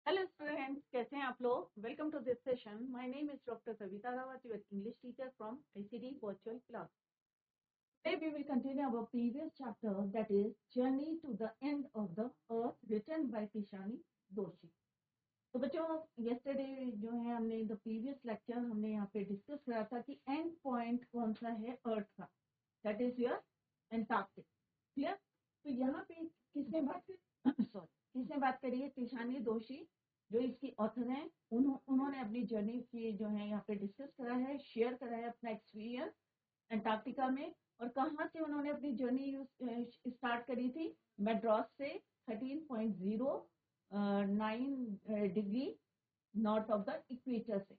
Hello students, कैसे हैं आप लोग? Welcome to this session. My name is doctor Savita Rawat, your English teacher from ICT virtual class. Today we will continue our previous chapter, that is Journey to the End of the Earth, written by Tishani Doshi. तो बच्चों, yesterday जो है हमने the previous lecture हमने यहाँ पे discuss करा था कि एंड पॉइंट कौन सा है अर्थ का, that is your Antarctic. Clear? तो यहाँ पे किसने बात करी किसने बात करी है? तिशानी दोशी, जो इसकी ऑथर हैं। उन्होंने अपनी जर्नी की जो है यहाँ पे डिस्कस करा है, शेयर करा है अपना एक्सपीरियंस एंटार्क्टिका में। और कहाँ से उन्होंने अपनी जर्नी स्टार्ट करी थी? मेड्रॉस से 13.09 degree north of the equator से।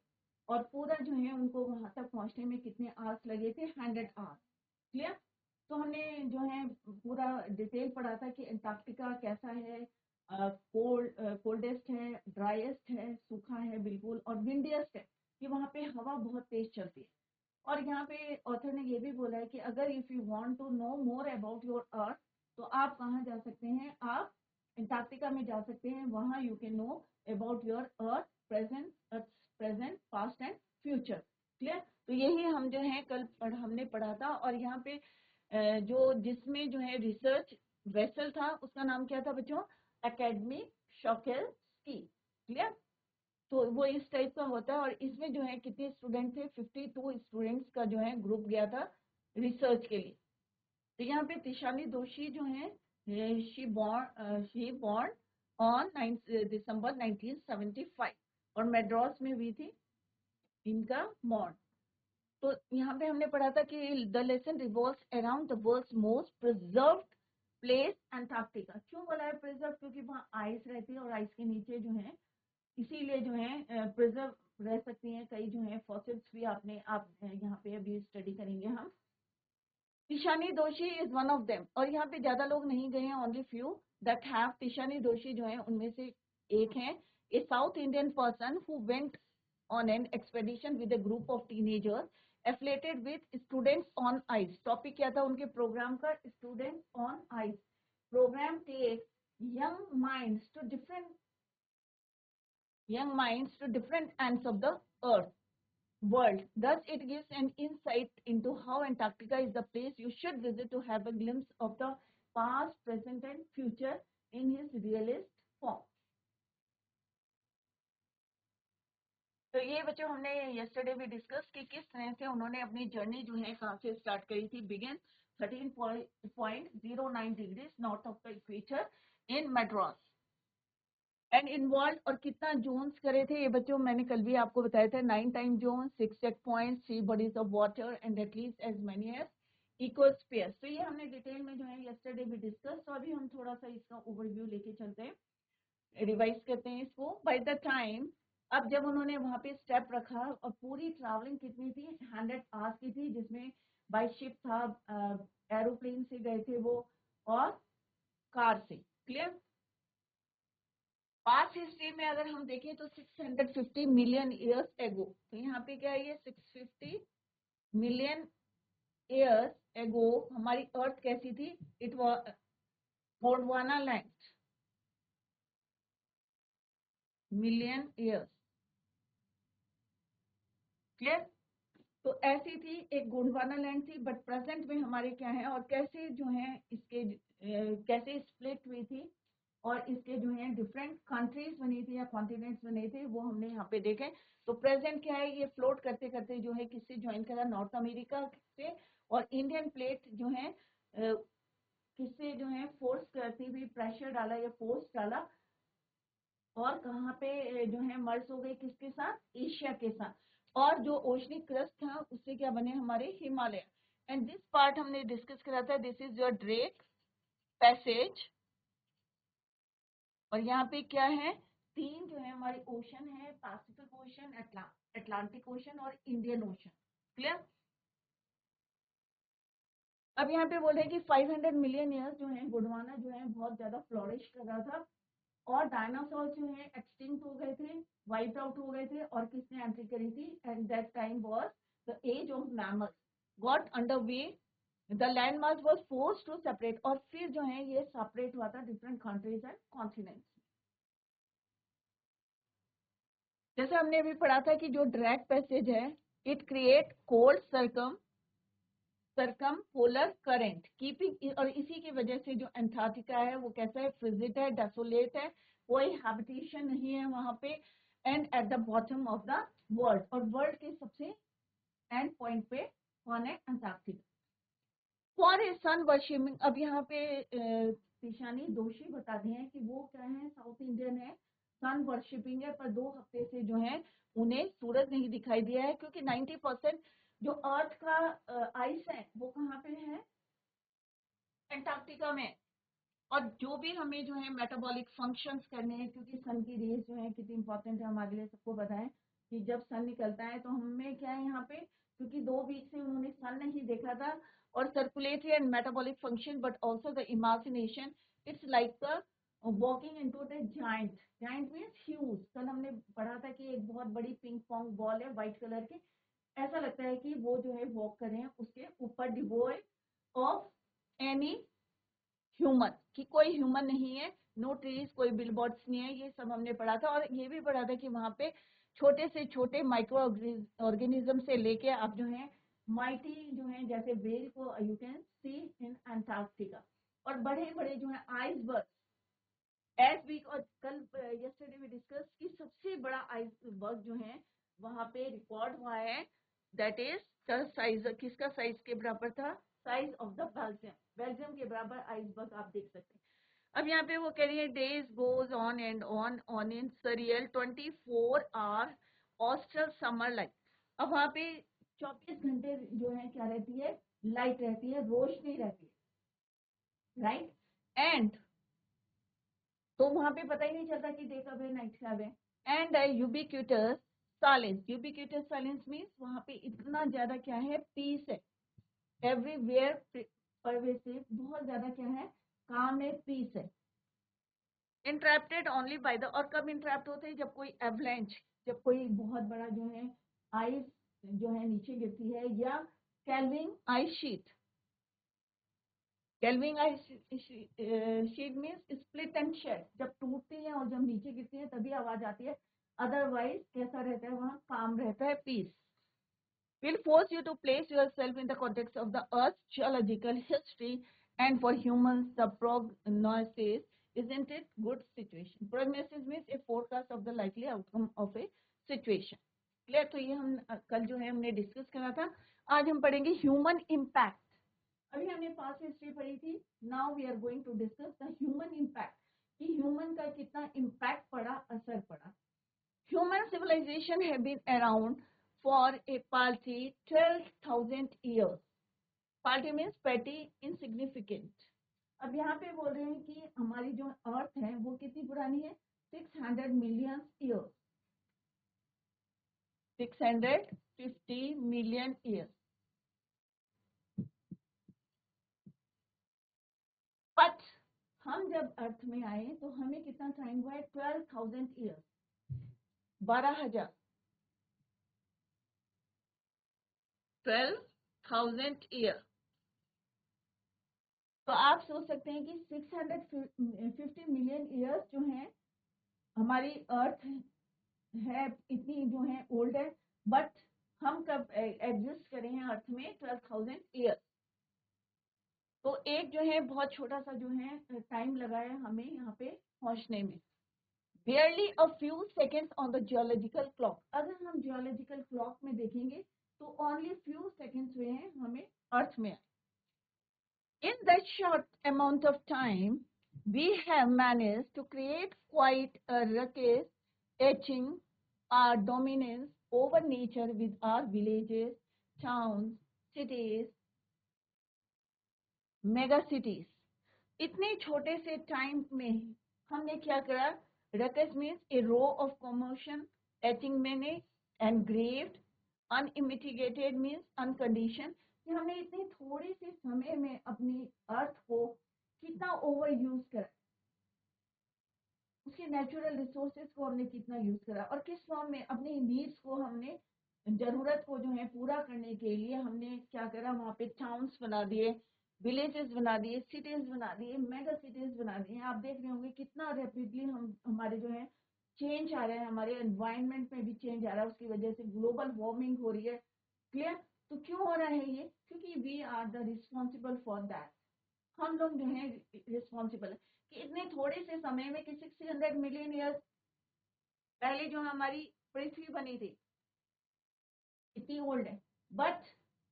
और पूरा जो है उनको वहां तक पहुंचने में कितने आवर्स लगे थे? 100 आवर्स। क्लियर? तो हमने जो है पूरा डिटेल पढ़ा था कि एंटार्क्टिका कैसा है, कोल्डेस्ट है, ड्राइएस्ट है, सूखा है बिल्कुल, और विंडियस्ट है कि वहाँ पे हवा बहुत तेज चलती है। और यहाँ पे ऑथर ने ये भी बोला है कि अगर if you want to know more about your earth, तो आप कहाँ जा सकते हैं? आप एंटार्क्टिका में जा सकते हैं। वहाँ you can know about your earth present, past and future. Clear? तो यही हम जो है कल हमने पढ़ा था। और यहाँ पे जो जिसमें जो है रिसर्च वेसल था, उसका नाम क्या था बच्चों? एकेडमी शॉकेल्स्की। क्लियर? तो वो इस टाइप का होता है। और इसमें जो है कितने स्टूडेंट थे? 52 स्टूडेंट्स का जो है ग्रुप गया था रिसर्च के लिए। तो यहाँ पे तिशानी दोशी जो है, शी बॉर्न ऑन 9 दिसंबर 1975 और मेड्रॉस में हुई थी इनका बॉर्न। तो यहाँ पे हमने पढ़ा था कि the lesson revolves around the world's most preserved place Antarctica. क्यों बोला है प्रिजर्व? क्योंकि वहाँ आइस रहती है और आइस के नीचे जो है, इसीलिए जो है प्रिजर्व रह सकती हैं। कई जो है फॉसिल्स भी आप यहाँ पे अभी स्टडी करेंगे हम। Tishani Doshi is one of them. और यहाँ पे ज्यादा लोग नहीं गए हैं, only few that have. Tishani Doshi जो है उनमें से एक है, a south Indian person who went on an expedition with a group of teenagers affiliated with students on ice. Topic क्या था उनके प्रोग्राम का? Students on ice. Program takes young minds to different ends of the earth world. Thus, it gives an insight into how Antarctica is the place you should visit to have a glimpse of the past, present, and future in his realist form. तो ये बच्चों हमने yesterday भी discuss की किस तरह से उन्होंने अपनी जर्नी जो है कहाँ से स्टार्ट करी थी। Begin 13.09 degrees north of the equator in Madras and involve. और कितना जोन्स करे थे ये बच्चों? मैंने कल भी आपको बताया था, 9 time zone, 6 check point, 3 bodies of water and at least as many as ecosphere. तो ये हमने डिटेल में जो है yesterday भी डिस्कस। तो अभी हम थोड़ा सा इसका ओवरव्यू लेके चलते हैं, रिवाइज करते हैं इसको। बाय द टाइम, अब जब उन्होंने वहां पे स्टेप रखा, और पूरी ट्रैवलिंग कितनी थी? 100 आवर्स की थी, जिसमें बाय शिप था, एरोप्लेन से गए थे वो, और कार से। क्लियर? पास्ट हिस्ट्री में अगर हम देखें तो 650 मिलियन ईयर्स एगो, तो यहाँ पे क्या है? ये 650 मिलियन ईयर्स एगो हमारी अर्थ कैसी थी? It was Gondwana land. Million years. Clear? तो ऐसी थी, एक गोंडवाना लैंड थी। बट प्रेजेंट में हमारे क्या है, और कैसे जो है इसके कैसे स्प्लिट हुई थी, और इसके जो है डिफरेंट कंट्रीज बनी थी या कॉन्टिनेंट्स बने थे, वो हमने यहाँ पे देखे। तो प्रेजेंट क्या है, ये फ्लोट करते करते जो है किससे ज्वाइन करा? नॉर्थ अमेरिका से। और इंडियन प्लेट जो है किससे जो है फोर्स करती हुई प्रेशर डाला या फोर्स डाला, और कहाँ पे जो है मर्ज हो गई? किसके साथ? एशिया के साथ। और जो ओशनिक क्रस्ट था उससे क्या बने? हमारे हिमालय। एंड दिस पार्ट हमने डिस्कस करा था, this is your Drake passage. और यहाँ पे क्या है? 3 जो है हमारे ओशन है, पैसिफिक ओशन, अटलांटिक ओशन और इंडियन ओशन। क्लियर? अब यहाँ पे बोल रहे हैं कि 500 मिलियन ईयर्स जो है गोंडवाना जो है बहुत ज्यादा फ्लोरिश कर रहा था, और डायनासोर जो है एक्सटिंक्ट हो गए थे, वाइप आउट हो गए थे। और किसने एंट्री करी थी? And that time was the age of mammals got under way, the land mass was forced to separate. और फिर जो है ये सेपरेट हुआ था डिफरेंट कंट्रीज एंड कॉन्टिनेंट्स। जैसे हमने अभी पढ़ा था कि जो डायरेक्ट पैसेज है, it create cold circumpolar current keeping, और इसी की वजह से जो अंटार्कटिका है वो कैसा है, फ्रिजिड है, डेसोलेट है, कोई हैबिटेशन नहीं है वहां पे, and at the bottom of the world, और वर्ल्ड के सबसे एंड पॉइंट पे कौन है, Antarctica. For a sun worshipping, अब यहाँ पे ईशानी दोषी बता दिए हैं कि वो क्या है, साउथ इंडियन है, सन वर्शिपिंग है, पर 2 हफ्ते से जो है उन्हें सूरज नहीं दिखाई दिया है, क्योंकि 90% जो अर्थ का आइस है वो कहाँ पे है, अंटार्कटिका में। और जो भी हमें जो है मेटाबॉलिक फंक्शंस करने हैं, क्योंकि सन की रेज जो है कितनी इंपॉर्टेंट है हमारे लिए, सबको पता है कि जब सन निकलता है तो हमें क्या है यहाँ पे, क्योंकि 2 वीक से उन्होंने सन नहीं देखा था, और circulatory and metabolic function but also the imagination, it's like the walking into the giant, giant means huge. कल हमने पढ़ा था कि एक बहुत बड़ी पिंक पॉन्ग बॉल है व्हाइट कलर की, ऐसा लगता है कि वो जो है वॉक कर रहे हैं उसके ऊपर, डिवोइड ऑफ एनी ह्यूमन, कि कोई ह्यूमन नहीं है, नो ट्रीज, कोई बिलबोर्ड्स नहीं है, ये सब हमने पढ़ा था। और ये भी पढ़ा था कि वहां पे छोटे से छोटे माइक्रो ऑर्गेनिज्म से लेके आप जो है माइटी जो है, जैसे वेल को you can see in Antarctica, और बड़े बड़े जो है आइसबर्ग, एज वीक, और कल यस्टरडे में डिस्कस की सबसे बड़ा आइसबर्ग जो है वहां पे रिकॉर्ड हुआ है, दैट इज द साइज, किसका साइज के बराबर था, size of the Belgium, Belgium के बराबर आइसबर्ग आप देख सकते हैं। अब यहाँ पे वो कह रही है days goes on and on in surreal 24 hour austral summer light. अब वहाँ पे 24 घंटे जो है क्या रहती है, लाइट रहती है, रोशनी रहती है, राइट। एंड तो वहां पे पता ही नहीं चलता कि डे कब है, नाइट कब है। And ubiquitous silence, ubiquitous silence means वहां पे इतना ज्यादा क्या है, पीस है, एवरीवेयर परवेसिव, बहुत ज्यादा क्या है, काम है, पीस है। इंटरप्टेड ओनली बाय द, और कब इंटरप्ट होते हैं, जब कोई एवलेंच, जब कोई बहुत बड़ा जो है आइस जो है नीचे गिरती है, या calving ice sheet, calving ice sheet means split and shed, जब टूटती है और जब नीचे गिरती है तभी आवाज आती है, अदरवाइज कैसा रहता है, वहाँ काम रहता है, piece. Will force you to place yourself in the context of the Earth's geological history, and for humans, the prognosis isn't it good situation. Prognosis means a forecast of the likely outcome of a situation. Clear, तो ये हम कल जो है हमने discuss करा था। आज हम पढ़ेंगे ह्यूमन इम्पैक्ट। अभी हमने पास्ट हिस्ट्री पढ़ी थी, now we are going to discuss the human impact, कि ह्यूमन का कितना इम्पैक्ट पड़ा, असर पड़ा। Human civilization have been around for a paltry 12,000 years. Paltry means petty, insignificant. अब यहाँ पे बोल रहे हैं कि हमारी जो अर्थ है वो कितनी पुरानी है, 600 million years, 650 million years. But हम जब अर्थ में आए तो हमें कितना टाइम हुआ है, 12,000 years, 12,000, 12,000 years. तो आप सोच सकते हैं कि 650 मिलियन ईयर्स जो है हमारी अर्थ है, इतनी जो है ओल्ड है, बट हम कब एग्जिस्ट करे हैं अर्थ में, 12,000 ईयर्स। तो एक जो है बहुत छोटा सा जो है टाइम लगा है हमें यहाँ पे पहुंचने में, barely a few seconds on the geological clock. अगर हम geological clock में देखेंगे तो only few seconds हुए हैं हमें अर्थ में। In that short amount of time, we have managed to create quite a ruckus, etching our dominance over nature with our villages, towns, cities, mega cities. इतने छोटे से टाइम में हमने क्या करा, ruckus means a row of commotion, etching means engraved, unmitigated means unconditioned, कि हमने इतने थोड़े से समय में अपनी अर्थ को कितना ओवर यूज करा, उसके नेचुरल रिसोर्सेज को हमने कितना यूज करा, और किस फॉर्म में अपनी नीड्स को हमने, जरूरत को जो है पूरा करने के लिए हमने क्या करा, वहाँ पे टाउन्स बना दिए, विलेजेस बना दिए, सिटीज बना दिए, मेगा सिटीज बना दिए। आप देख रहे होंगे कितना रैपिडली हम हमारे जो है चेंज आ रहा है, हमारे एनवायरनमेंट में भी चेंज आ रहा है, उसकी वजह से ग्लोबल वार्मिंग हो रही है। क्लियर? तो क्यों हो रहा है ये? क्योंकि we are the responsible for that. हम लोग जो है रिस्पॉन्सिबल है कि इतने थोड़े से समय में कि 600 मिलियन ईयर्स पहले जो हमारी पृथ्वी बनी थी इतनी ओल्ड है। बट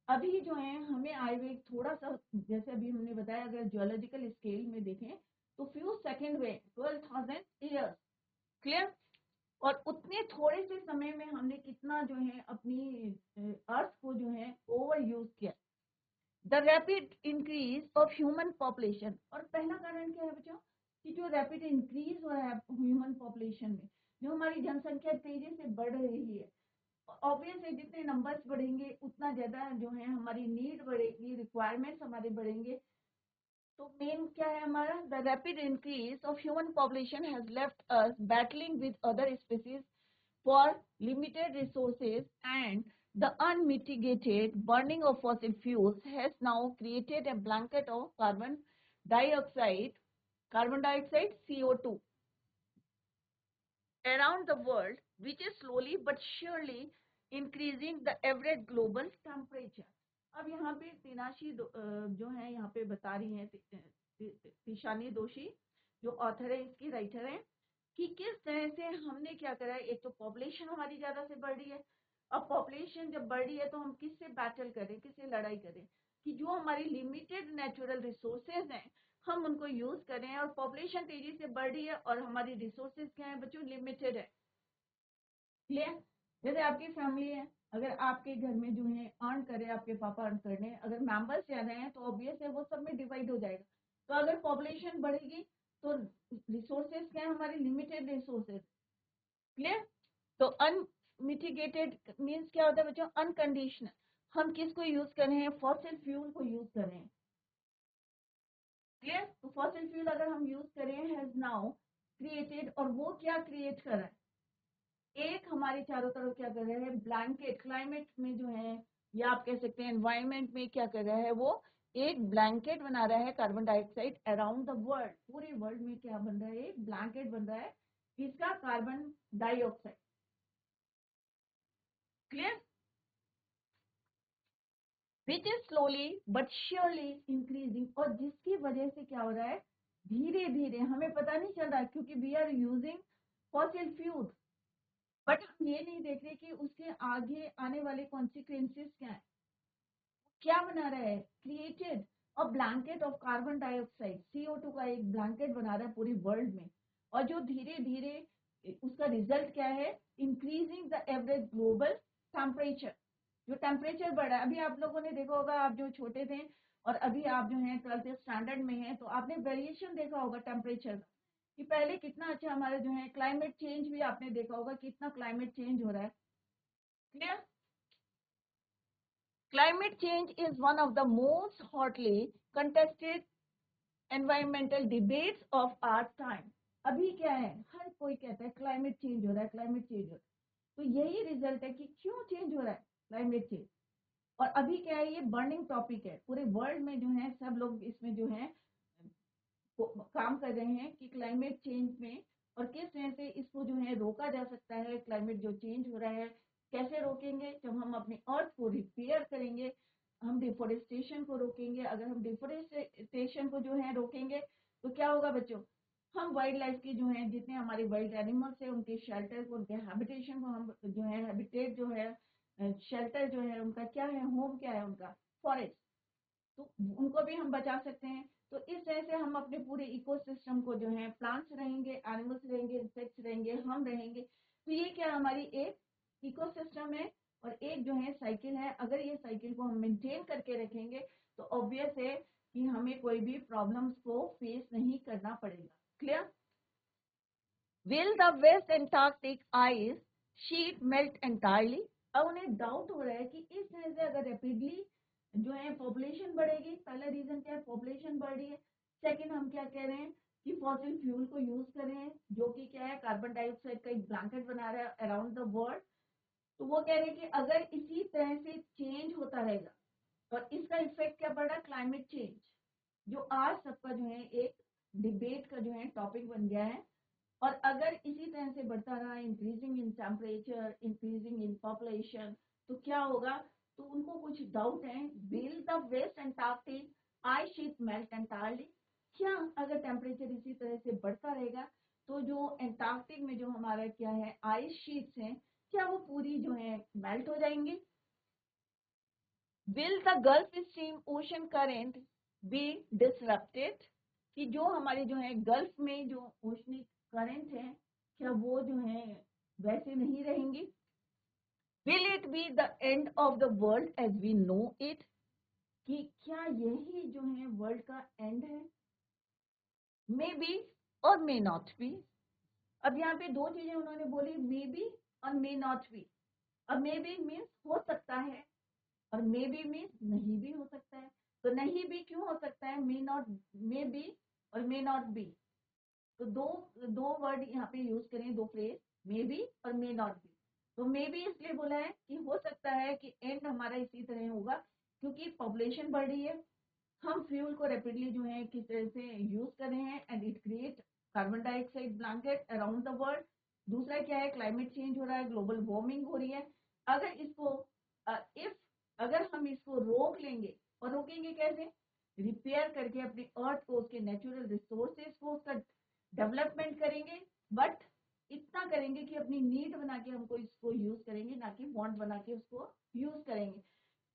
अभी जो है हमें आए हुए थोड़ा सा, जैसे अभी हमने बताया, अगर जियोलॉजिकल स्केल में देखें तो फ्यू सेकेंड में 12,000 ईयर्स। क्लियर? और उतने थोड़े से समय में हमने कितना जो है अपनी अर्थ को जो है ओवर यूज किया। The rapid increase of human population. और पहला कारण क्या है बच्चों? कि जो रैपिड इंक्रीज हो रहा है ह्यूमन पॉपुलेशन में, जो हमारी जनसंख्या तेजी से बढ़ रही है, ऑब्वियस है जितने नंबर्स बढ़ेंगे उतना ज्यादा जो है हमारी नीड बढ़ेगी, रिक्वायरमेंट्स हमारे बढ़ेंगे। तो मेन क्या है हमारा? The rapid increase of human population has left us battling with other species for limited resources, and the unmitigated burning of fossil fuels has now created a blanket of carbon dioxide CO2 around the world, which is slowly but surely increasing the average global temperature. अब यहाँ पे तीनाशी जो है यहाँ पे बता रही हैं तिशानी दोषी, जो ऑथर है, इसकी राइटर है, कि किस तरह से हमने क्या करा है। एक तो पॉपुलेशन हमारी ज्यादा से बढ़ रही है। अब पॉपुलेशन जब बढ़ रही है तो हम किससे बैटल करें, किससे लड़ाई करें? कि जो हमारी लिमिटेड नेचुरल रिसोर्सेज हैं हम उनको यूज करें। और पॉपुलेशन तेजी से बढ़ रही है और हमारी रिसोर्सेज क्या है बच्चों? लिमिटेड है। क्लियर? जैसे आपकी फैमिली है, अगर आपके घर में जो है अर्न करे, आपके पापा अर्न कर रहे हैं, अगर मेंबर्स ज्यादा हैं तो ऑब्वियस है वो सब में डिवाइड हो जाएगा। तो अगर पॉपुलेशन बढ़ेगी तो रिसोर्सेज क्या है? हमारे लिमिटेड रिसोर्सेज। क्लियर? तो अनमिटिगेटेड मीन्स क्या होता है बच्चों? अनकंडीशनल। हम किसको यूज कर रहे हैं? फॉसिल फ्यूल को यूज कर रहे हैं। क्लियर? तो फॉसिल फ्यूल अगर हम यूज करें हैज नाउ क्रिएटेड, और वो क्या क्रिएट कर रहा है? एक हमारे चारों तरफ क्या कर रहा है? ब्लैंकेट, क्लाइमेट में जो है, या आप कह सकते हैं एनवायरमेंट में क्या कर रहा है? वो एक ब्लैंकेट बना रहा है carbon dioxide around the world. पूरे वर्ल्ड में क्या बन रहा है? एक ब्लैंकेट बन रहा है, इसका carbon dioxide. Clear? Which is slowly but surely increasing. और जिसकी वजह से क्या हो रहा है? धीरे धीरे, हमें पता नहीं चल रहा है क्योंकि we are using fossil fuel, but हम ये नहीं देख रहे कि उसके आगे आने वाले कॉन्सिक्वेंसेस क्या है। क्या बना रहा है? Created a blanket of carbon dioxide, CO2 का एक ब्लैंकेट बना रहा है पूरी वर्ल्ड में। और जो धीरे धीरे उसका रिजल्ट क्या है? Increasing the average global temperature. जो टेम्परेचर बढ़ा, अभी आप लोगों ने देखा होगा, आप जो छोटे थे और अभी आप जो है 12th स्टैंडर्ड में हैं, तो आपने वेरिएशन देखा होगा टेम्परेचर का, कि पहले कितना अच्छा हमारा जो है क्लाइमेट चेंज भी आपने देखा होगा, कितना क्लाइमेट चेंज हो रहा है। Clear? Climate change is one of the most hotly contested environmental debates of our time. अभी क्या है? हर कोई कहता है क्लाइमेट चेंज हो रहा है, क्लाइमेट चेंज हो रहा है। तो यही रिजल्ट है कि क्यों चेंज हो रहा है क्लाइमेट चेंज। और अभी क्या है? ये बर्निंग टॉपिक है पूरे वर्ल्ड में, जो है सब लोग इसमें जो है काम कर रहे हैं कि क्लाइमेट चेंज में और किस तरह से इसको जो है रोका जा सकता है। क्लाइमेट जो चेंज हो रहा है कैसे रोकेंगे? जब हम अपने अर्थ को रिपेयर करेंगे, हम डिफोरेस्टेशन को रोकेंगे। अगर हम डिफोरेस्टेशन को जो है रोकेंगे तो क्या होगा बच्चों? हम वाइल्ड लाइफ की जो है, जितने हमारे वाइल्ड एनिमल्स है, उनके शेल्टर को, उनके हैबिटेशन को हम जो है, हैबिटेट जो है, शेल्टर जो है उनका क्या है, होम क्या है उनका? फॉरेस्ट। तो उनको भी हम बचा सकते हैं। तो इस तरह से हम अपने पूरे इकोसिस्टम को जो है, प्लांट्स रहेंगे, एनिमल्स रहेंगे, इंसेक्ट्स रहेंगे, हम रहेंगे, तो ये क्या हमारी एक इकोसिस्टम है और एक जो है साइकिल है। अगर ये साइकिल को हम मेंटेन करके रखेंगे तो ऑब्वियस है कि हमें कोई भी प्रॉब्लम्स को फेस नहीं करना पड़ेगा। Clear? Will the West Antarctic ice sheet melt entirely. अब उन्हें डाउट हो रहा है कि इस तरह से अगर रैपिडली जो है पॉपुलेशन बढ़ेगी, पहला रीजन क्या है? पॉपुलेशन बढ़ रही है। सेकंड, हम क्या कह रहे हैं कि फॉसिल फ्यूल को यूज कर रहे हैं, जो कि क्या है? कार्बन डाइऑक्साइड का एक ब्लैंकेट बना रहा है अराउंड द वर्ल्ड। तो वो कह रहे हैं कि अगर इसी तरह से चेंज होता रहेगा, और इसका इफेक्ट क्या पड़ रहा है? क्लाइमेट चेंज, जो आज सबका जो है एक डिबेट का जो है टॉपिक बन गया है। और अगर इसी तरह से बढ़ता रहा, increasing in temperature, increasing in population, तो क्या होगा? तो उनको कुछ डाउट है, will the West Antarctic ice sheet melt entirely? क्या अगर टेम्परेचर इसी तरह से बढ़ता रहेगा तो जो एंटार्क्टिक में जो हमारा क्या है आइस शीट्स हैं, क्या वो पूरी जो है मेल्ट हो जाएंगी? Will the Gulf Stream ocean current be disrupted? कि जो हमारे जो है गल्फ में जो ओशनिक करंट है, क्या वो जो है वैसे नहीं रहेंगी? Will it be the end of the world as we know it? कि क्या यही जो है वर्ल्ड का एंड है? मे बी और मे नॉट बी। अब यहाँ पे दो चीजें उन्होंने बोली, मे बी और मे नॉट बी। अब मे बी मीन्स हो सकता है, और मे बी मीन्स नहीं भी हो सकता है। तो नहीं भी क्यों हो सकता है? मे नॉट, मे बी और मे नॉट बी। तो दो दो वर्ड यहाँ पे यूज करें, दो फ्रेज, मे बी और मे नॉट बी। तो मे बी इसलिए बोला है कि हो सकता है कि एंड हमारा इसी तरह होगा, क्योंकि पॉपुलेशन बढ़ रही है, हम फ्यूल को रैपिडली जो है किस तरह से यूज कर रहे हैं, and it create carbon dioxide blanket around the world. दूसरा क्या है, क्लाइमेट चेंज हो रहा है, ग्लोबल वार्मिंग हो रही है। अगर इसको इफ अगर हम इसको रोक लेंगे, और रोकेंगे कैसे? रिपेयर करके अपनी अर्थ को, उसके नेचुरल रिसोर्सेज को, उसका डेवलपमेंट करेंगे, बट इतना करेंगे कि अपनी नीड बना के हमको इसको यूज करेंगे, ना कि वांट बना के उसको यूज करेंगे।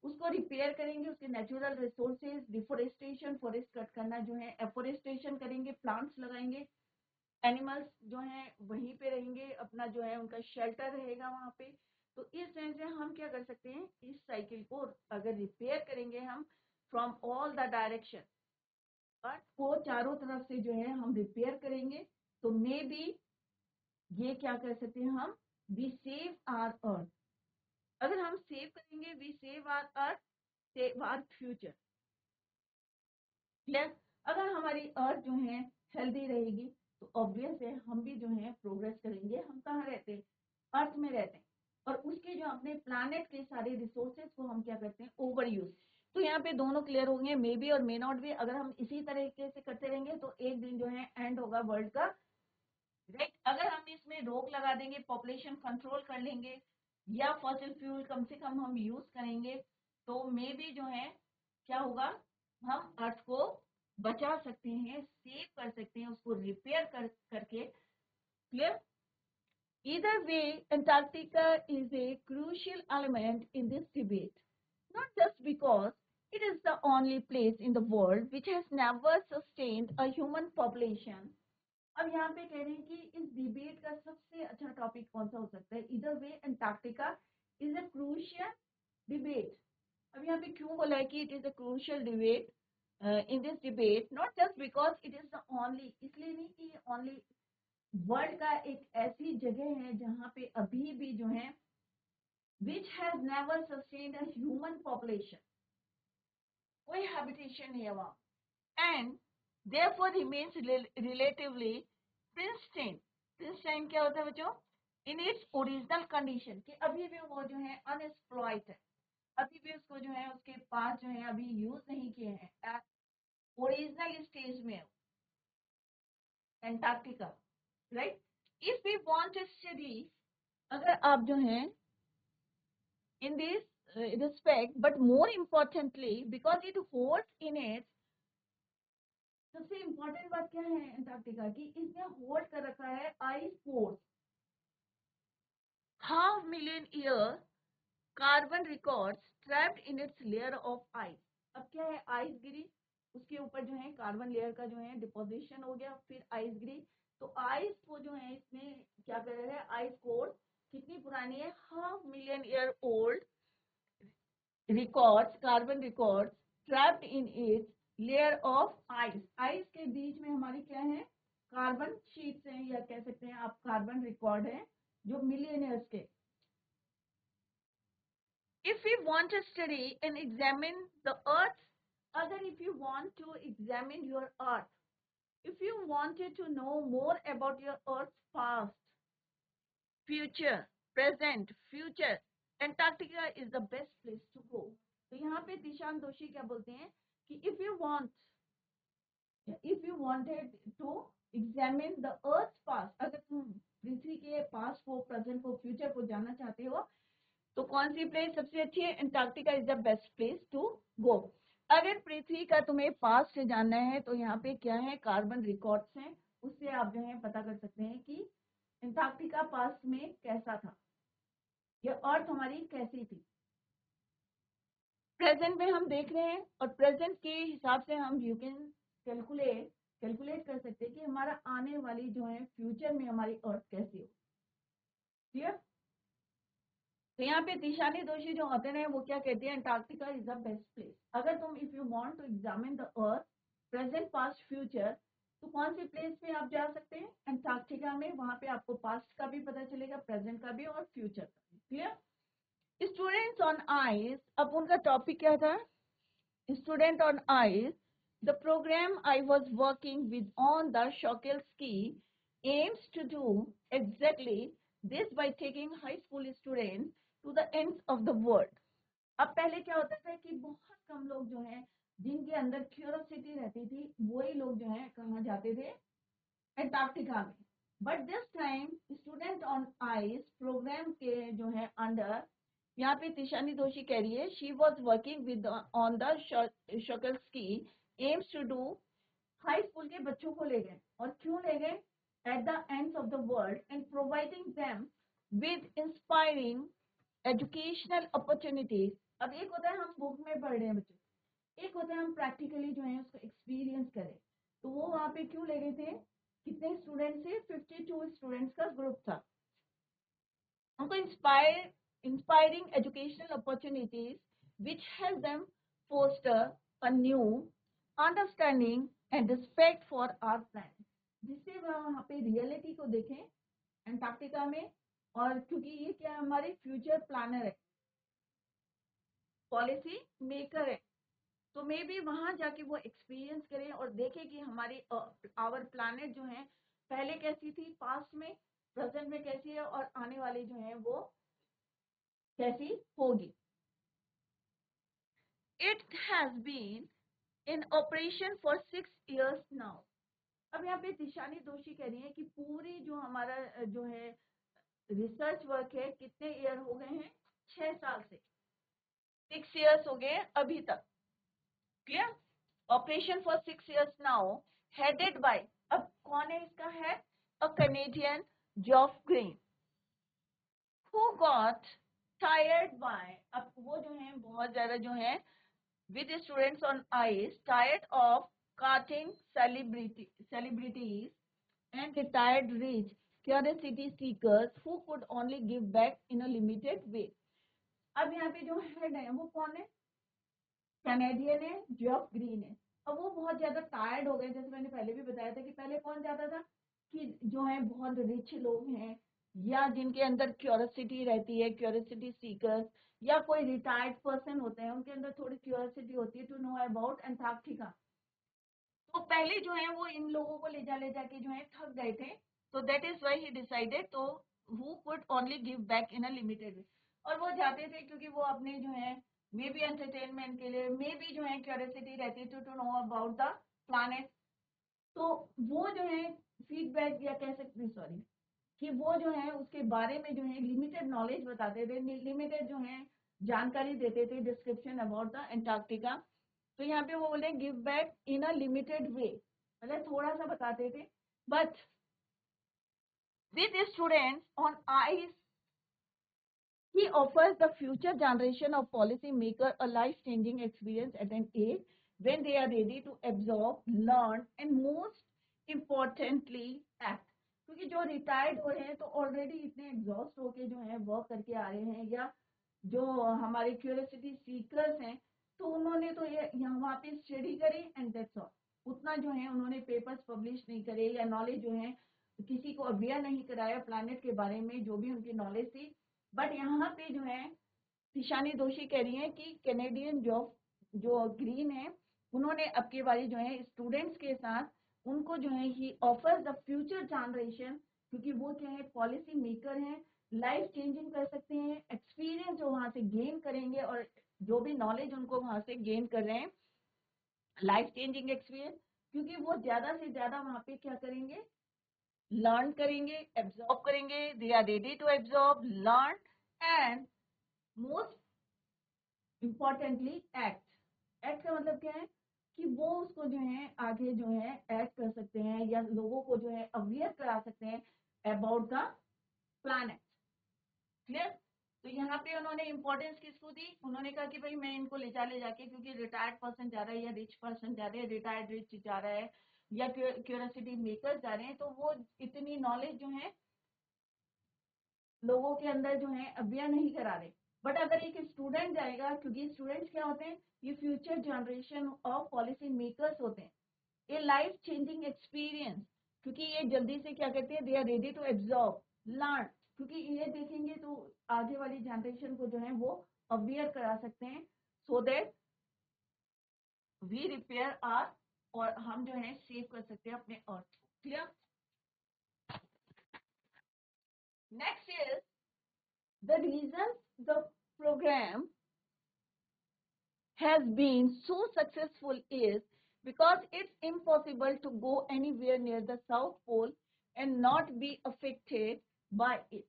उसको रिपेयर करेंगे, उसके natural resources, deforestation, forest cut करना जो है, एफोरेस्टेशन करेंगे, प्लांट्स लगाएंगे, एनिमल्स जो है वहीं पे रहेंगे, अपना जो है उनका शेल्टर रहेगा वहां पे। तो इस तरह से हम क्या कर सकते हैं, इस साइकिल को अगर रिपेयर करेंगे हम फ्रॉम ऑल द डायरेक्शन, अर्थ को चारों तरफ से जो है हम रिपेयर करेंगे, तो मे बी ये क्या कर सकते हैं हम, वी सेव आवर अर्थ। अगर हम सेव करेंगे, we save our earth, save our future. Clear? अगर हमारी अर्थ जो है हेल्दी रहेगी, तो ऑब्वियस है हम भी जो है प्रोग्रेस करेंगे। हम कहाँ रहते हैं? अर्थ में रहते हैं, और उसके जो अपने प्लानेट के सारे रिसोर्सेज को हम क्या करते हैं, ओवर यूज। तो यहाँ पे दोनों क्लियर होंगे, मे बी और मे नॉट बी। अगर हम इसी तरीके से करते रहेंगे तो एक दिन जो है एंड होगा वर्ल्ड का, राइट? अगर हम इसमें रोक लगा देंगे, पॉपुलेशन कंट्रोल कर लेंगे, या फॉसिल फ्यूल कम से कम हम यूज करेंगे, तो मे बी जो है क्या होगा, हम अर्थ को बचा सकते हैं, सेव कर सकते हैं, उसको रिपेयर करके। Clear? Either way, Antarctica is a crucial element in this debate, not just because it is the only place in the world which has never sustained a human population. अब यहाँ पे कह रहे हैं कि इस डिबेट का सबसे अच्छा टॉपिक कौन सा हो सकता है? इधर वे Antarctica is a crucial debate. अब यहाँ पे क्यों बोला है कि it is a crucial debate in this debate? Not just because it is the only, इसलिए नहीं कि ओनली वर्ल्ड का एक ऐसी जगह है जहाँ पे अभी भी जो है which has never sustained a human population, कोई हैबिटेशन नहीं है वहाँ, and therefore remains relatively pristine. Pristine क्या होता है बच्चों? In its original condition, कि अभी भी वो जो है अनएक्सप्लॉइट है, अभी भी उसको जो है उसके पास जो है अभी यूज नहीं किए हैं, ओरिजिनल स्टेज में Antarctica, right? If we want to study, अगर आप जो है in this respect, but more importantly because it holds in its, सबसे इम्पोर्टेंट बात क्या है एंटार्क्टिका की, इसने होल्ड कर रखा है ice course, 500,000 year carbon records trapped in its layer of ice. अब क्या है, आइस गिरी, उसके ऊपर जो है कार्बन लेयर का जो है डिपोजिशन हो गया, फिर आइस गिरी, तो आइस को जो है इसमें क्या कर रहा है, आइस कोर्स कितनी पुरानी है, 500,000 year old records, carbon records trapped in its layer of ice. Ice के बीच में हमारी क्या है, कार्बन शीट्स हैं, या कह सकते हैं आप कार्बन रिकॉर्ड है जो मिलियन ईयर्स के। If we want to study and examine the earth, अगर if you want to examine your earth, if you wanted to know more about your earth's past, future, present, future, Antarctica is the best place to go. तो यहाँ पे दिशांत दोषी क्या बोलते हैं कि if you wanted to examine the earth past, अगर तुम पृथ्वी के पास्ट को, प्रेजेंट को, फ्यूचर को जानना चाहते हो तो कौन सी प्लेस सबसे अच्छी है? Antarctica is the best place to go. अगर पृथ्वी का तुम्हें पास्ट से जानना है तो यहाँ पे क्या है, कार्बन रिकॉर्ड्स हैं, उससे आप जो है पता कर सकते हैं कि अंटार्कटिका पास्ट में कैसा था, ये अर्थ हमारी कैसी थी। प्रेजेंट में हम देख रहे हैं और प्रेजेंट के हिसाब से हम यू कैन कैलकुलेट कर सकते हैं कि हमारा आने वाली जो है फ्यूचर में हमारी अर्थ कैसी हो। क्लियर? तो यहाँ पे तिशानी दोषी जो ऑथर है वो क्या कहती है, Antarctica is the best place. अगर तुम if you want to examine the earth present past future तो कौन सी प्लेस पे आप जा सकते हैं? अंटार्कटिका में। वहां पे आपको पास्ट का भी पता चलेगा, प्रेजेंट का भी और फ्यूचर का भी। क्लियर? स्टूडेंट्स ऑन आइस, अब उनका टॉपिक क्या था? Student on ice. The program I was working with on the Shokelski aims to do exactly this by taking high school students to the ends of the world. अब पहले क्या होता था कि बहुत कम लोग जो हैं जिनके अंदर क्यूरियोसिटी रहती थी वही लोग जो हैं कहाँ जाते थे? अंटार्कटिका में। But this time student on ice program के जो है अंडर, यहाँ पे तिशानी दोषी कह रही है she was working with on the Shokalskiy aims to do, high school के बच्चों को ले गए और क्यों ले गए? At the ends of the world and providing them with inspiring educational opportunities. अब एक होता है हम बुक में पढ़ रहे हैं बच्चों, एक होता है हम प्रैक्टिकली जो है उसको एक्सपीरियंस करें। तो वो वहाँ पे क्यों ले गए थे? कितने स्टूडेंट थे? 52 स्टूडेंट्स का ग्रुप था। उनको inspiring educational opportunities which help them foster a new understanding and respect for our planet, जिससे वहाँ पे रियलिटी को देखें अंटार्कटिका में। और क्योंकि ये क्या हमारे फ्यूचर प्लानर है, पॉलिसी मेकर है, तो मे बी वहां जाके वो एक्सपीरियंस करें और देखें कि हमारी आवर प्लैनेट जो है पहले कैसी थी, पास्ट में, प्रेजेंट में कैसी है और आने वाली जो है वो कैसी होगी। It has been in operation for 6 years now. अब यहाँ पे तिशानी दोषी कह रही है कि पूरी जो हमारा जो है रिसर्च वर्क है कितने ईयर हो गए हैं? 6 साल से, 6 years हो गए अभी तक। Clear? Operation for 6 years now, headed by, अब कौन है इसका head? A Canadian Geoff Green, who got tired by, अब वो जो है बहुत ज्यादा जो है with students on ice, tired of carting celebrities and retired rich curiosity seekers who could only give back in a limited way. अब यहाँ पे जो हेड है वो कौन है? कैनेडियन है, जॉफ ग्रीन है। अब वो बहुत ज्यादा टायर्ड हो गए, जैसे मैंने पहले भी बताया था कि पहले कौन जाता था कि जो है बहुत रिच लोग हैं या जिनके अंदर क्यूरियोसिटी रहती है, क्यूरियोसिटी सीकर्स, या कोई रिटायर्ड पर्सन होते हैं उनके अंदर थोड़ी क्यूरियोसिटी होती है टू नो अबाउट अंटार्कटिका। तो पहले जो है वो इन लोगों को ले जाके जो है थक गए थे, तो that is why he decided to who could only give back in a limited way. और वो जाते थे क्योंकि वो अपने जो है मे बी एंटरटेनमेंट के लिए, मे बी जो है क्यूरियोसिटी रहती है to know about the planet. तो वो जो है फीडबैक या कह सकते, सॉरी, कि वो जो है उसके बारे में जो है लिमिटेड नॉलेज बताते थे, लिमिटेड जो है जानकारी देते थे, डिस्क्रिप्शन अबाउट द अंटार्कटिका। तो यहाँ पे वो बोले give back in a limited वे, मतलब थोड़ा सा बताते थे। But with students on ice he offers the future generation of policy maker a life changing experience at an age when they are ready to absorb, learn and most importantly act। क्योंकि जो retired हो रहे हैं तो already इतने exhaust होके जो है वर्क करके आ रहे हैं, या जो हमारे क्यूरियोसिटी सीकर्स हैं तो उन्होंने तो ये यहाँ वहाँ पे स्टडी करी एंड दैट्स ऑल, उतना जो है उन्होंने पेपर्स पब्लिश नहीं करे या नॉलेज जो है किसी को अवेयर नहीं कराया प्लैनेट के बारे में जो भी उनकी नॉलेज थी। बट यहाँ पे जो है तिशानी दोषी कह रही है कि कैनेडियन जो ग्रीन है उन्होंने अब की बारी जो है स्टूडेंट्स के साथ उनको जो है ही ऑफर्स द फ्यूचर जनरेशन, क्योंकि वो क्या है पॉलिसी मेकर हैं, लाइफ चेंजिंग कर सकते हैं, एक्सपीरियंस जो वहां से गेन करेंगे और जो भी नॉलेज उनको वहां से गेन कर रहे हैं, लाइफ चेंजिंग एक्सपीरियंस क्योंकि वो ज्यादा से ज्यादा वहाँ पे क्या करेंगे, लर्न करेंगे, एब्जॉर्ब करेंगे, they are ready to absorb, learn and most importantly act. Act का मतलब क्या है कि वो उसको जो है आगे जो है एक्ट कर सकते हैं या लोगों को जो है अवेयर करा सकते हैं अबाउट द प्लैनेट। क्लियर? तो यहाँ पे उन्होंने इंपॉर्टेंस किसको दी, उन्होंने कहा कि भाई मैं इनको ले जाके, क्योंकि रिटायर्ड पर्सन जा रहा है या रिच पर्सन जा रहे हैं, रिटायर्ड रिच जा रहा है या क्यूरियोसिटी मेकर जा रहे हैं, तो वो इतनी नॉलेज जो है लोगों के अंदर जो है अवेयर नहीं करा रहे। बट अगर एक स्टूडेंट जाएगा, क्योंकि स्टूडेंट्स क्या होते हैं, ये future generation of policy makers होते हैं, ये लाइफ चेंजिंग एक्सपीरियंस, क्योंकि ये जल्दी से क्या कहते हैं, they are ready to absorb, learn, क्योंकि ये देखेंगे तो आगे वाली जनरेशन को जो है वो अवेयर करा सकते हैं, so that we repair our, और हम जो है सेव कर सकते हैं अपने earth. Clear? Next is the reason the program has been so successful is because it's impossible to go anywhere near the South Pole and not be affected by it.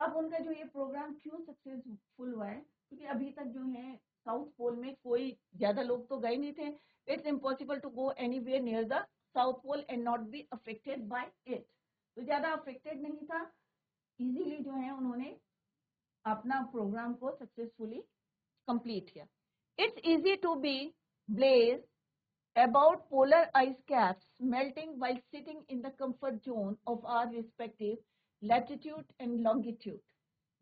अब उनका जो ये प्रोग्राम क्यों सक्सेसफुल हुआ है, क्योंकि अभी तक जो है साउथ पोल में कोई ज्यादा लोग तो गए नहीं थे। It's impossible to go anywhere near the South Pole and not be affected by it. तो ज्यादा अफेक्टेड नहीं था, इजीली जो है उन्होंने अपना प्रोग्राम को सक्सेसफुली कंप्लीट किया। It's easy to be blase about polar ice caps melting while sitting in the comfort zone of our respective latitude and longitude.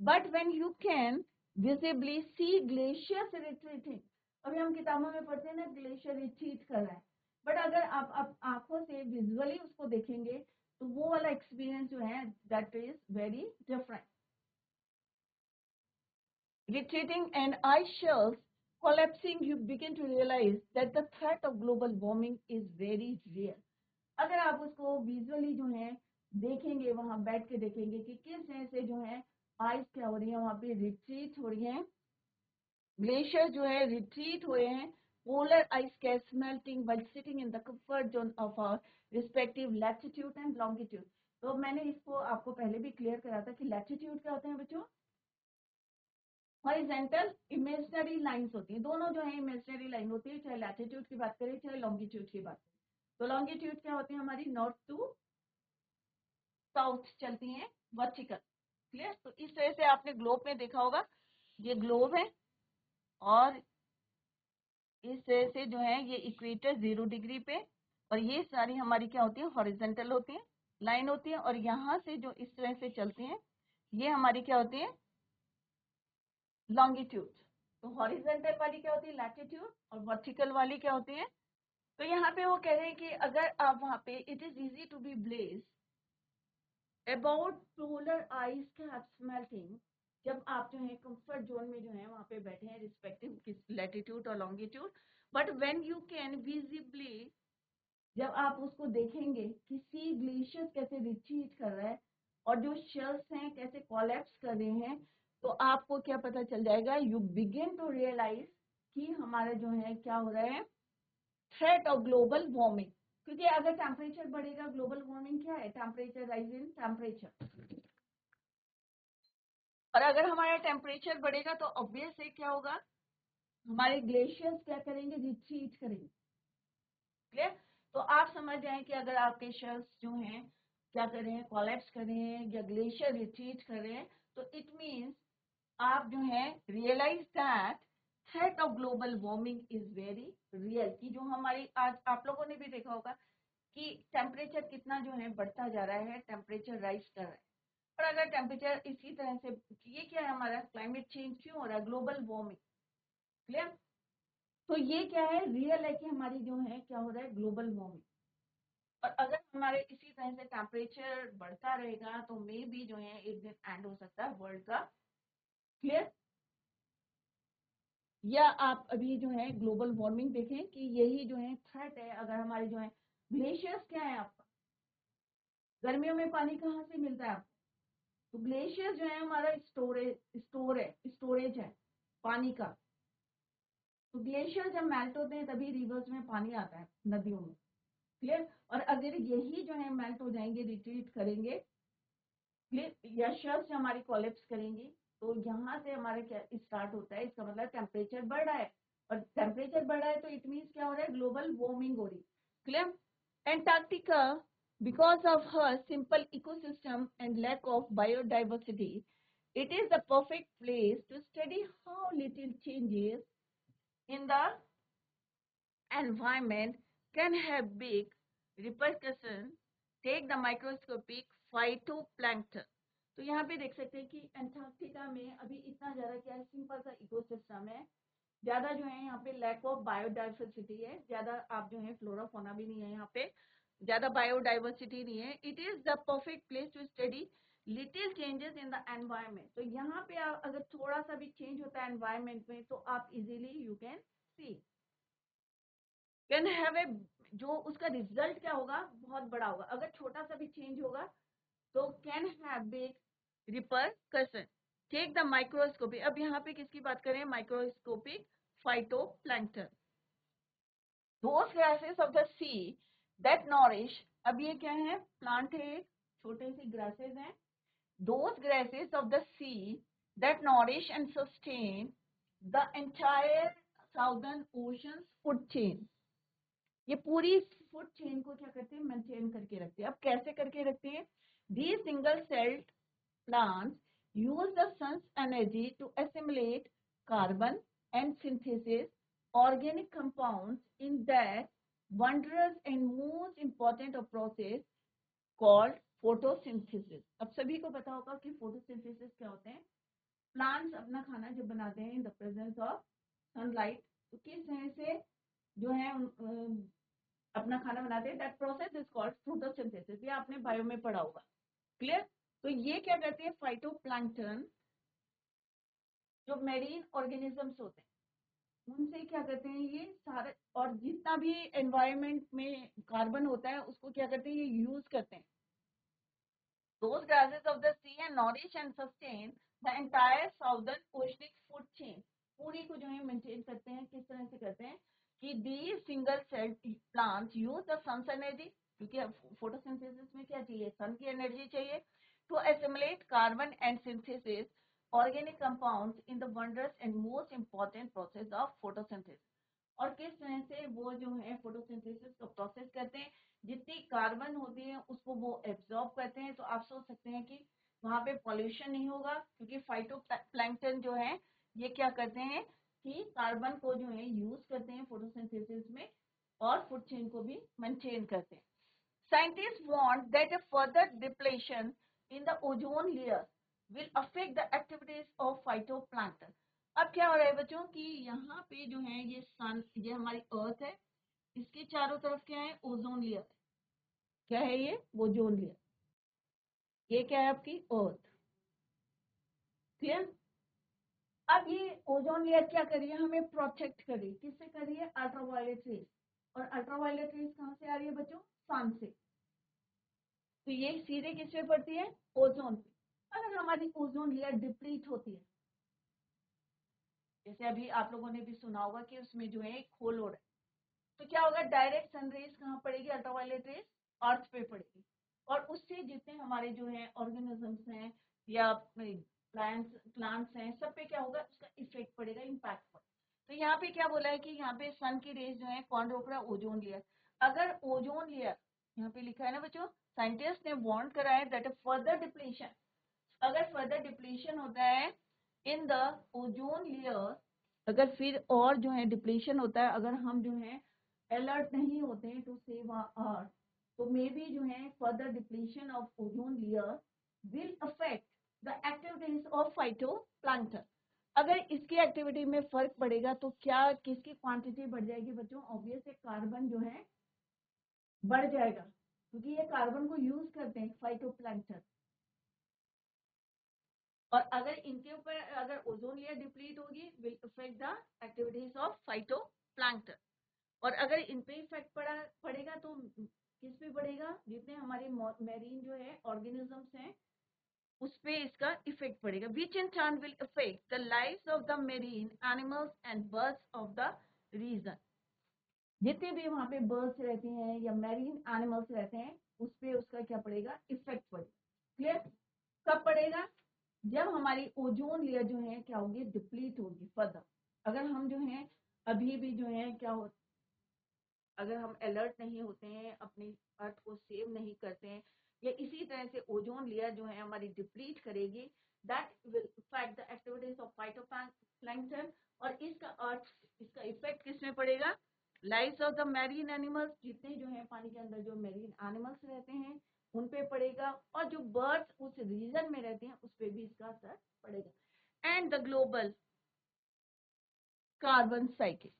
But when you can visibly see glaciers retreating, अभी हम किताबों में पढ़ते हैं ना glacier retreat कर रहा है, बट अगर आप आंखों से विजुअली उसको देखेंगे तो वो वाला एक्सपीरियंस जो है that is very different. Retreating and ice shelves collapsing, you begin to realize that the threat of global warming is very real. अगर आप उसको विजुअली जो है देखेंगे, वहां बैठ के देखेंगे कि किस तरह से जो है आइस क्या हो रही है, वहां पे रिट्रीट हो रही है, ग्लेशियर जो है रिट्रीट हुए हैं, polar ice caps melting while sitting in the comfort zone of our respective latitude and longitude. तो मैंने इसको आपको पहले भी क्लियर करा था कि लैटिट्यूड क्या होते हैं बच्चों, हॉरिजॉन्टल इमेजिनरी लाइंस होती हैं, दोनों जो है इमेजिनरी लाइन होती है, चाहे लैटिट्यूड की बात करें चाहे लॉन्गिट्यूड की बात करें। तो लॉन्गिट्यूड क्या होती है, हमारी नॉर्थ टू साउथ चलती हैं वर्टिकल। क्लियर? तो इस तरह से आपने ग्लोब में देखा होगा, ये ग्लोब है और इस तरह से जो है ये इक्वेटर 0 डिग्री पे, और ये सारी हमारी क्या होती है, हॉरिजॉन्टल होती है, लाइन होती है, और यहाँ से जो इस तरह से चलती हैं ये हमारी क्या होती है, लॉन्गिट्यूड। तो हॉरिजॉन्टल वाली क्या होती है, लैटिट्यूड, और वर्टिकल वाली क्या होती है। तो यहाँ पे वो कह रहे हैं कि अगर आप वहाँ पे, it is easy to be blase about polar ice caps melting, जब आप जो है कंफर्ट जोन में जो है वहाँ पे बैठे हैं रिस्पेक्टिव लैटिट्यूड और longitude, but when you can visibly, जब आप उसको देखेंगे कि सी ग्लेशियर्स कैसे रिट्रीट कर रहा है और जो शेल्स हैं कैसे कोलैप्स कर रहे हैं, तो आपको क्या पता चल जाएगा, यू बिगिन टू रियलाइज कि हमारा जो है क्या हो रहा है, थ्रेट ऑफ ग्लोबल वार्मिंग। क्योंकि अगर टेम्परेचर बढ़ेगा, ग्लोबल वार्मिंग क्या है, टेम्परेचर राइज इन टेम्परेचर, और अगर हमारा टेम्परेचर बढ़ेगा तो ऑब्वियस है क्या होगा, हमारे ग्लेशियर्स क्या करेंगे, रिट्रीट करेंगे। क्लियर? तो आप समझ जाएं कि अगर आपके शेल्स जो हैं क्या कर रहे हैं, कोलैप्स कर रहे हैं या ग्लेशियर रिट्रीट कर रहे हैं, तो इट मीन्स आप जो है realise that threat of global warming is very real. की जो हमारी आज आप लोगों ने भी देखा होगा कि टेम्परेचर कितना जो है बढ़ता जा रहा है, टेम्परेचर राइज कर रहा है, और अगर टेम्परेचर इसी तरह से, ये क्या है, हमारा क्लाइमेट चेंज क्यों हो रहा है, ग्लोबल वार्मिंग। क्लियर? तो ये क्या है, रियल है कि हमारी जो है क्या हो रहा है, ग्लोबल वार्मिंग। और अगर हमारे इसी तरह से टेम्परेचर बढ़ता रहेगा तो मे भी जो है एक दिन एंड हो सकता है वर्ल्ड का। क्लियर? या आप अभी जो है ग्लोबल वार्मिंग देखें कि यही जो है थ्रेट है। अगर हमारे जो है ग्लेशियर्स क्या है, आपका गर्मियों में पानी कहाँ से मिलता है आपको, तो ग्लेशियर जो है हमारा स्टोरेज है पानी का। तो ग्लेशियर जब मेल्ट होते हैं तभी रिवर्स में पानी आता है, नदियों में। क्लियर। और अगर यही जो है मेल्ट हो जाएंगे, रिट्रीट करेंगे, क्लियर, या शेल्स हमारी कोलेप्स करेंगी, तो यहाँ से हमारा क्या स्टार्ट होता है, इसका मतलब टेम्परेचर बढ़ रहा है, और टेम्परेचर बढ़ रहा है तो इट मीन्स क्या हो रहा है, ग्लोबल वार्मिंग हो रही है। Clear. Antarctica, because of her simple ecosystem and lack of biodiversity, it is the perfect place to study how little changes in the environment can have big repercussions. Take the microscopic phytoplankton. तो यहाँ पे देख सकते हैं कि Antarctica में अभी इतना ज्यादा क्या है, सिंपल सा इकोसिस्टम है, ज्यादा जो है यहाँ पे लैक ऑफ बायोडाइवर्सिटी है, ज्यादा आप जो है फ्लोरा फोना भी नहीं है यहाँ पे, ज्यादा बायोडाइवर्सिटी नहीं है। It is the perfect place to study little changes in the environment. तो यहाँ पे अगर थोड़ा सा भी चेंज होता है एनवायरमेंट में तो आप easily you can see, can have a, जो उसका रिजल्ट क्या होगा, बहुत बड़ा होगा। अगर छोटा सा भी चेंज होगा तो can have big repercussion. Take the microscopy, अब यहाँ पे किसकी बात करें, microscopic phytoplankton, those grasses of the sea that nourish, अब ये क्या है, प्लांट है, छोटे से ग्रासेस हैं, those grasses of the sea that nourish and sustain the entire southern ocean's food chain, ये पूरी फूड चेन को क्या करते हैं, मेंटेन करके रखते हैं। अब कैसे करके रखते हैं, the single celled plants use the sun's energy to assimilate carbon and synthesis organic compounds in that wondrous and most important process called photosynthesis. अब सभी को पता होगा कि फोटोसिंथेसिस क्या होते हैं। प्लांट्स अपना खाना जब बनाते हैं in the presence of sunlight, तो किस तरह से जो है अपना खाना बनाते हैं, that process is called photosynthesis, ये आपने बायो में पढ़ा होगा। क्लियर। तो ये क्या करते हैं, फाइटोप्लैंक्टन जो मेरीन ऑर्गेनिजम्स होते हैं उनसे क्या करते हैं, ये सारे और जितना भी एनवायरनमेंट में कार्बन होता है उसको क्या करते हैं, ये यूज करते हैं। Those gases of the sea and nourish and sustain the entire southern oceanic food chain, पूरी को जो है मेंटेन करते हैं। किस तरह से करते हैं कि these single celled plants use the sun's energy, क्योंकि फोटोसिंथेसिस में क्या चाहिए, सन की एनर्जी चाहिए, to assimilate carbon and synthesis organic compounds in the wondrous and most important process of photosynthesis। और किस तरह से वो जो है फोटोसिंथेसिस को प्रोसेस करते हैं, जितनी कार्बन होती है उसको वो एब्जॉर्ब करते हैं। तो आप सोच सकते हैं कि वहां पे पॉल्यूशन नहीं होगा, क्योंकि फाइटोप्लैंक्टन जो है ये क्या करते हैं कि कार्बन को जो है यूज करते हैं फोटोसिंथेसिस में, और फूड चेन को भी मेंटेन करते हैं। Scientists want that a further depletion in the ozone layer will affect the activities of phytoplankton। अब क्या हो रहा है बच्चों कि यहाँ पे जो है ये सन, ये हमारी अर्थ है, इसके चारों तरफ क्या है, ओजोन लेयर। क्या है ये, ओजोन लेयर। ये क्या है आपकी अर्थ। क्लियर। अब ये ओजोन लेयर क्या कर रही है, हमें प्रोटेक्ट कर रही है, किससे कर रही है, अल्ट्रावायलेट रेज। और अल्ट्रावायलेट रेज कहाँ से आ रही है बच्चों, सन से। तो ये सीधे किस पे पड़ती है, ओजोन पे। अगर हमारी ओजोन लेयर डिप्लीट होती है, जैसे अभी आप लोगों ने भी सुना होगा कि उसमें जो है एक होल हो रहा है, तो क्या होगा, डायरेक्ट सनरेज कहाँ पड़ेगी, अल्ट्रावायलेट रेज अर्थ पे पड़ेगी, और उससे जितने हमारे जो है ऑर्गेनिजम्स हैं या प्लांट्स हैं, सब पे क्या होगा, उसका इफेक्ट पड़ेगा, इम्पैक्ट पड़ेगा। तो यहाँ पे क्या बोला है कि यहाँ पे सन की रेज जो है कौन रोक रहा है, ओजोन लेयर। अगर ओजोन लेयर, यहाँ पे लिखा है ना बच्चों, साइंटिस्ट ने वार्न करा है दैट फर्दर डिप्लीशन, अगर फर्दर डिप्लीशन होता है इन द ओजोन लेयर, अगर फिर और जो है डिप्लीशन होता है, अगर हम जो है अलर्ट नहीं होते हैं टू सेव अर्थ, तो मे बी जो है further depletion of ozone layer will affect the activities of phytoplankton. अगर इसकी एक्टिविटी में फर्क पड़ेगा तो क्या, किसकी क्वांटिटी बढ़ जाएगी बच्चों, ऑब्वियस है कार्बन जो है बढ़ जाएगा, क्योंकि ये कार्बन को यूज करते हैं फाइटोप्लैंक्टन। और अगर इनके ऊपर अगर ओजोन लेयर डिप्लीट होगी, will affect the activities of phytoplankton. और अगर इन पे इफेक्ट पड़ेगा तो किस पे पड़ेगा, जितने हमारे मेरीन जो है ऑर्गेनिजम्स हैं उस पे इसका इफेक्ट पड़ेगा, which in turn will affect the lives of the marine animals and birds of the region. जितने भी वहां पे बर्ड्स रहते हैं या मैरीन एनिमल्स रहते हैं उस पे उसका क्या पड़ेगा, इफेक्ट पड़ेगा। क्लियर? कब पड़ेगा? जब हमारी ओजोन लेयर जो है क्या होगी, डिप्लीट होगी फर्दर। अगर हम जो है अभी भी जो है क्या हो, अगर हम अलर्ट नहीं होते हैं, अपनी अर्थ को सेव नहीं करते हैं, या इसी तरह से ओजोन लेयर जो है हमारी डिप्लीट करेगी, that will effect the activities of phytoplankton. और इसका इफेक्ट किस में पड़ेगा, lives of the marine animals, जितने जो है पानी के अंदर जो मैरीन एनिमल्स रहते हैं उन पे पड़ेगा, और जो बर्ड्स उस रीजन में रहते हैं उस पे भी इसका असर पड़ेगा। And the global carbon cycle,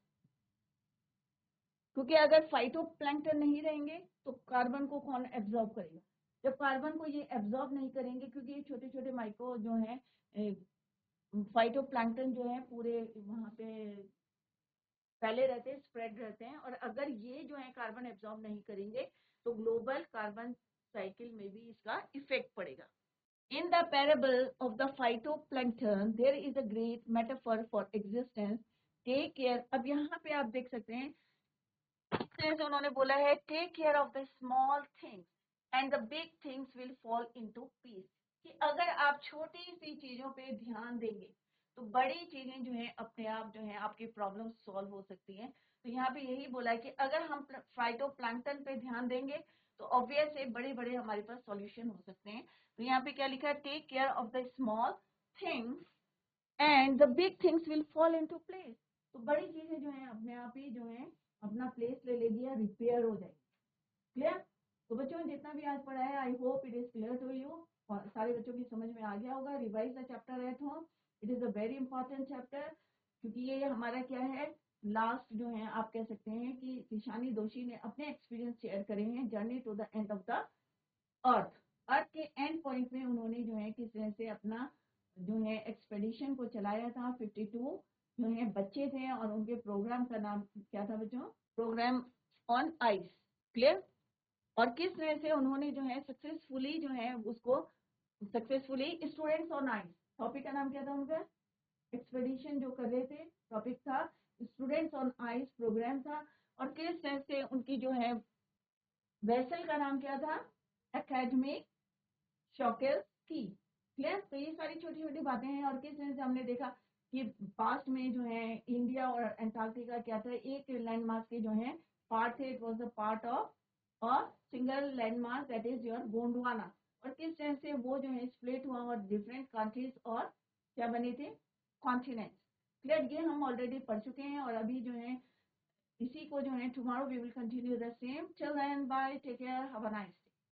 क्योंकि अगर फाइटोप्लैंक्टन नहीं रहेंगे तो कार्बन को कौन एब्जॉर्ब करेगा? जब कार्बन को ये एब्जॉर्ब नहीं करेंगे, क्योंकि ये छोटे छोटे माइक्रो जो है फाइटोप्लैंक्टन जो है पूरे वहां पे फैले रहते हैं, स्प्रेड रहते हैं, और अगर ये जो है कार्बन एब्जॉर्ब नहीं करेंगे तो ग्लोबल कार्बन साइकिल में भी इसका इफेक्ट पड़ेगा। In the parable of the phytoplankton, there is a great metaphor for existence. Take care. अब यहाँ पे आप देख सकते हैं, जैसे उन्होंने बोला है, take care of the small things and the big things will fall into piece. कि अगर आप छोटी सी चीजों पे ध्यान देंगे तो बड़ी चीजें जो है अपने आप जो है आपकी प्रॉब्लम सॉल्व हो सकती हैं। तो यहाँ पे यही बोला है कि अगर हम फाइटोप्लैंक्टन पे ध्यान देंगे तो ऑब्वियस है बड़े बड़े हमारे पास सॉल्यूशन हो सकते हैं। तो यहाँ पे क्या लिखा है, take care of the small things and the big things will fall into place. तो बड़ी चीजें जो है अपने आप ही जो है अपना प्लेस ले लेगी या रिपेयर हो जाएगी। क्लियर? तो बच्चों जितना भी आज पढ़ा है, I hope it is clear to you, और सारे बच्चों की समझ में आ गया होगा। Revise the chapter at home, it is a very important chapter, क्योंकि ये हमारा क्या है, लास्ट जो है आप कह सकते हैं कि ईशानी दोषी ने अपने एक्सपीरियंस शेयर करे हैं journey to the end of the earth. Earth के एंड पॉइंट में उन्होंने जो है किस तरह से अपना जो है एक्सपेडिशन को चलाया था। 52 जो है बच्चे थे और उनके प्रोग्राम का नाम क्या था बच्चों, प्रोग्राम ऑन आइस। क्लियर? और किस तरह से उन्होंने जो है सक्सेसफुली जो है उसको successfully students on ice, topic का नाम क्या था उनका, एक्सपेडिशन जो कर रहे थे टॉपिक था स्टूडेंट्स ऑन आइस प्रोग्राम था। और किस तरह से उनकी जो है वेसल का नाम क्या था, एकेडमिक शॉकेल की। क्लियर? तो ये सारी छोटी छोटी बातें हैं। और किस तरह से हमने देखा कि पास्ट में जो है इंडिया और अंटार्कटिका क्या था, एक लैंडमार्क के जो है पार्ट थे, it was the part of our single landmark that is your Gondwana. और किस तरह से वो जो है स्प्लिट हुआ और डिफरेंट कंट्रीज और क्या बने थे, कॉन्टिनेंट। क्लियर? ये हम ऑलरेडी पढ़ चुके हैं। और अभी जो है इसी को जो है tomorrow we will continue the same. Till then bye, take care, have a nice day.